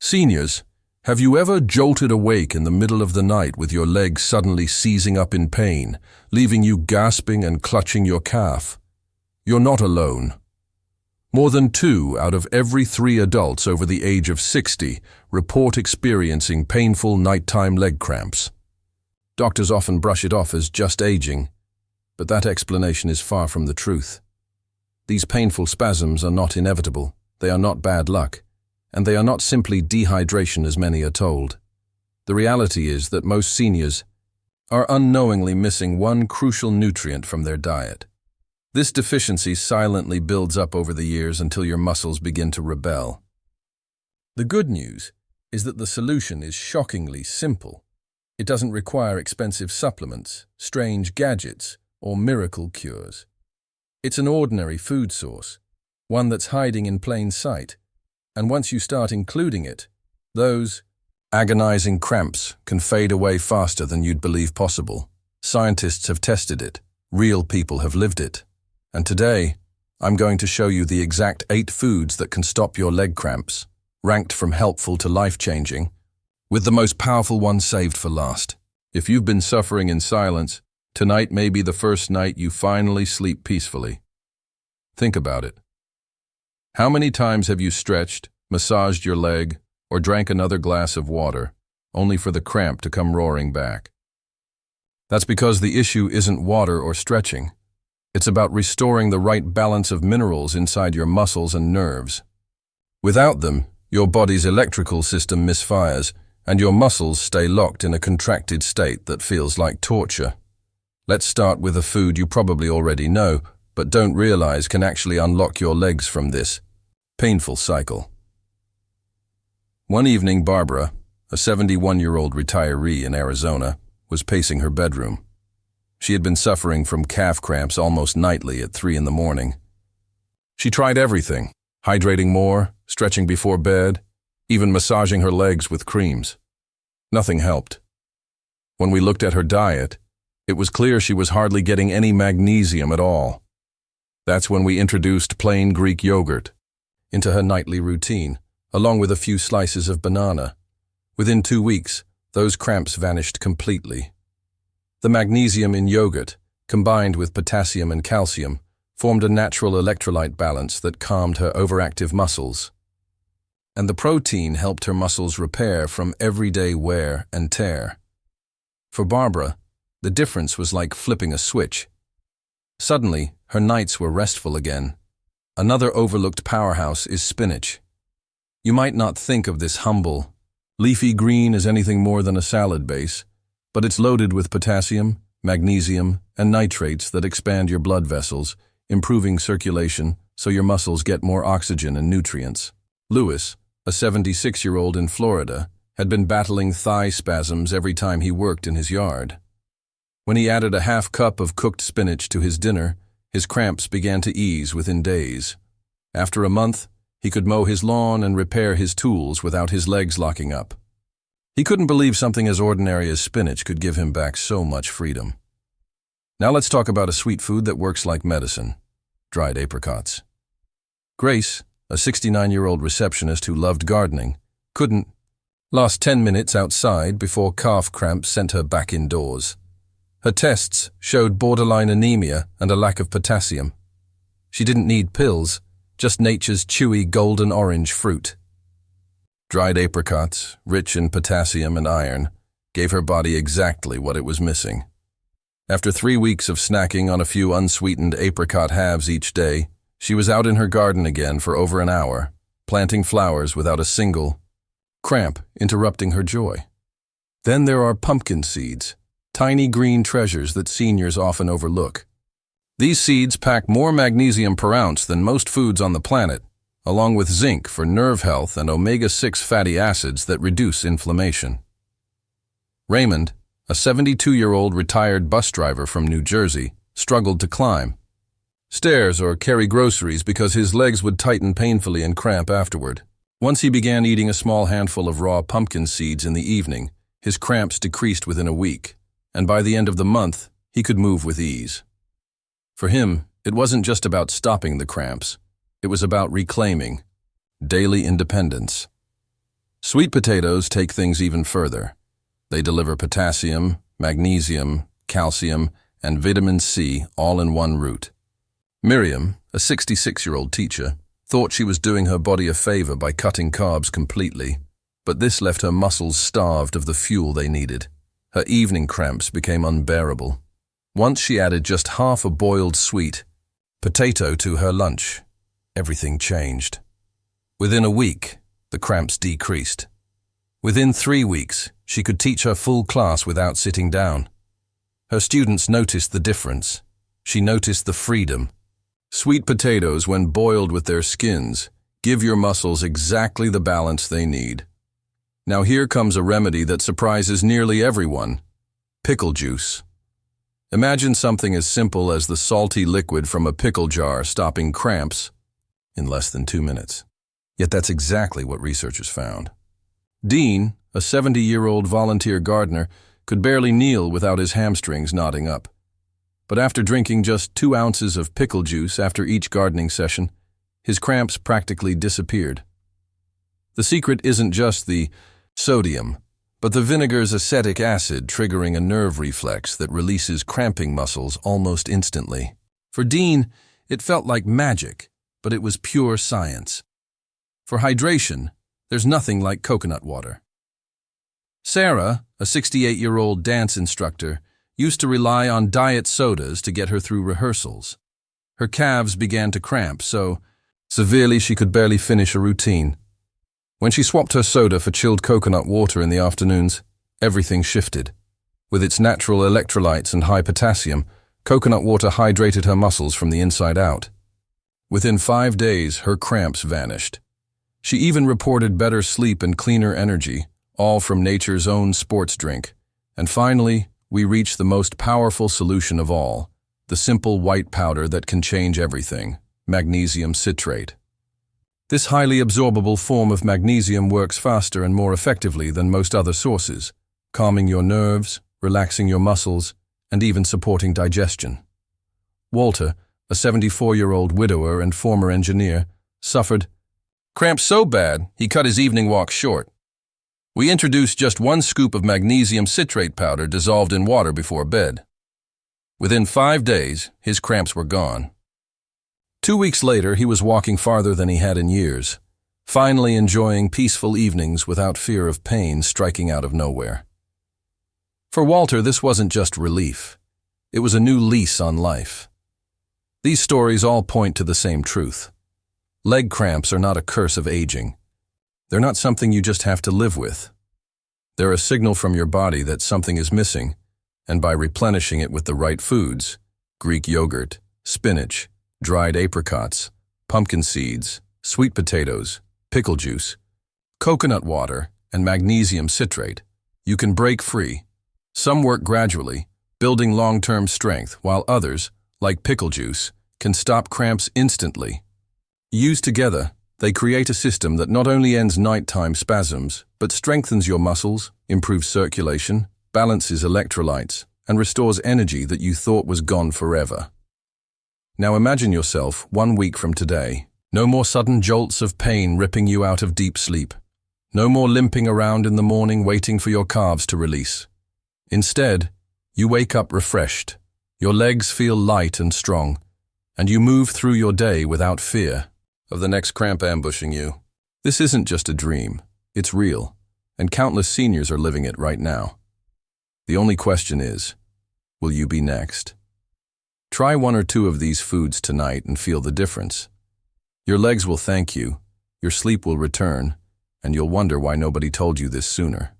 Seniors, have you ever jolted awake in the middle of the night with your legs suddenly seizing up in pain, leaving you gasping and clutching your calf? You're not alone. More than 2 out of every 3 adults over the age of 60 report experiencing painful nighttime leg cramps. Doctors often brush it off as just aging, but that explanation is far from the truth. These painful spasms are not inevitable, they are not bad luck, and they are not simply dehydration as many are told. The reality is that most seniors are unknowingly missing one crucial nutrient from their diet. This deficiency silently builds up over the years until your muscles begin to rebel. The good news is that the solution is shockingly simple. It doesn't require expensive supplements, strange gadgets, or miracle cures. It's an ordinary food source, one that's hiding in plain sight. And once you start including it, those agonizing cramps can fade away faster than you'd believe possible. Scientists have tested it. Real people have lived it. And today, I'm going to show you the exact 8 foods that can stop your leg cramps, ranked from helpful to life-changing, with the most powerful one saved for last. If you've been suffering in silence, tonight may be the first night you finally sleep peacefully. Think about it. How many times have you stretched, massaged your leg, or drank another glass of water, only for the cramp to come roaring back? That's because the issue isn't water or stretching. It's about restoring the right balance of minerals inside your muscles and nerves. Without them, your body's electrical system misfires, and your muscles stay locked in a contracted state that feels like torture. Let's start with a food you probably already know, but don't realize can actually unlock your legs from this painful cycle. One evening, Barbara, a 71-year-old retiree in Arizona, was pacing her bedroom. She had been suffering from calf cramps almost nightly at 3 in the morning. She tried everything, hydrating more, stretching before bed, even massaging her legs with creams. Nothing helped. When we looked at her diet, it was clear she was hardly getting any magnesium at all. That's when we introduced plain Greek yogurt into her nightly routine, along with a few slices of banana. Within 2 weeks, those cramps vanished completely. The magnesium in yogurt, combined with potassium and calcium, formed a natural electrolyte balance that calmed her overactive muscles. And the protein helped her muscles repair from everyday wear and tear. For Barbara, the difference was like flipping a switch. Suddenly, her nights were restful again. Another overlooked powerhouse is spinach. You might not think of this humble, leafy green as anything more than a salad base, but it's loaded with potassium, magnesium, and nitrates that expand your blood vessels, improving circulation so your muscles get more oxygen and nutrients. Lewis, a 76-year-old in Florida, had been battling thigh spasms every time he worked in his yard. When he added a half cup of cooked spinach to his dinner, his cramps began to ease within days. After a month, he could mow his lawn and repair his tools without his legs locking up. He couldn't believe something as ordinary as spinach could give him back so much freedom. Now let's talk about a sweet food that works like medicine: dried apricots. Grace, a 69-year-old receptionist who loved gardening, lost 10 minutes outside before calf cramps sent her back indoors. Her tests showed borderline anemia and a lack of potassium. She didn't need pills, just nature's chewy golden orange fruit. Dried apricots, rich in potassium and iron, gave her body exactly what it was missing. After 3 weeks of snacking on a few unsweetened apricot halves each day, she was out in her garden again for over an hour, planting flowers without a single cramp interrupting her joy. Then there are pumpkin seeds, tiny green treasures that seniors often overlook. These seeds pack more magnesium per ounce than most foods on the planet, along with zinc for nerve health and omega-6 fatty acids that reduce inflammation. Raymond, a 72-year-old retired bus driver from New Jersey, struggled to climb stairs or carry groceries because his legs would tighten painfully and cramp afterward. Once he began eating a small handful of raw pumpkin seeds in the evening, his cramps decreased within a week, and by the end of the month, he could move with ease. For him, it wasn't just about stopping the cramps. It was about reclaiming daily independence. Sweet potatoes take things even further. They deliver potassium, magnesium, calcium, and vitamin C all in one root. Miriam, a 66-year-old teacher, thought she was doing her body a favor by cutting carbs completely, but this left her muscles starved of the fuel they needed. Her evening cramps became unbearable. Once she added just half a boiled sweet potato to her lunch, everything changed. Within a week, the cramps decreased. Within 3 weeks, she could teach her full class without sitting down. Her students noticed the difference. She noticed the freedom. Sweet potatoes, when boiled with their skins, give your muscles exactly the balance they need. Now here comes a remedy that surprises nearly everyone: pickle juice. Imagine something as simple as the salty liquid from a pickle jar stopping cramps in less than 2 minutes. Yet that's exactly what researchers found. Dean, a 70-year-old volunteer gardener, could barely kneel without his hamstrings knotting up. But after drinking just 2 ounces of pickle juice after each gardening session, his cramps practically disappeared. The secret isn't just the sodium, but the vinegar's acetic acid triggering a nerve reflex that releases cramping muscles almost instantly. For Dean, it felt like magic, but it was pure science. For hydration, there's nothing like coconut water. Sarah, a 68-year-old dance instructor, used to rely on diet sodas to get her through rehearsals. Her calves began to cramp so severely she could barely finish a routine. When she swapped her soda for chilled coconut water in the afternoons, everything shifted. With its natural electrolytes and high potassium, coconut water hydrated her muscles from the inside out. Within 5 days, her cramps vanished. She even reported better sleep and cleaner energy, all from nature's own sports drink. And finally, we reach the most powerful solution of all, the simple white powder that can change everything: magnesium citrate. This highly absorbable form of magnesium works faster and more effectively than most other sources, calming your nerves, relaxing your muscles, and even supporting digestion. Walter, a 74-year-old widower and former engineer, suffered cramps so bad he cut his evening walk short. We introduced just 1 scoop of magnesium citrate powder dissolved in water before bed. Within 5 days, his cramps were gone. 2 weeks later, he was walking farther than he had in years, finally enjoying peaceful evenings without fear of pain striking out of nowhere. For Walter, this wasn't just relief. It was a new lease on life. These stories all point to the same truth. Leg cramps are not a curse of aging. They're not something you just have to live with. They're a signal from your body that something is missing, and by replenishing it with the right foods, Greek yogurt, spinach, dried apricots, pumpkin seeds, sweet potatoes, pickle juice, coconut water, and magnesium citrate, you can break free. Some work gradually, building long-term strength, while others, like pickle juice, can stop cramps instantly. Used together, they create a system that not only ends nighttime spasms, but strengthens your muscles, improves circulation, balances electrolytes, and restores energy that you thought was gone forever. Now imagine yourself 1 week from today. No more sudden jolts of pain ripping you out of deep sleep. No more limping around in the morning waiting for your calves to release. Instead, you wake up refreshed. Your legs feel light and strong, and you move through your day without fear of the next cramp ambushing you. This isn't just a dream. It's real, and countless seniors are living it right now. The only question is, will you be next? Try 1 or 2 of these foods tonight and feel the difference. Your legs will thank you, your sleep will return, and you'll wonder why nobody told you this sooner.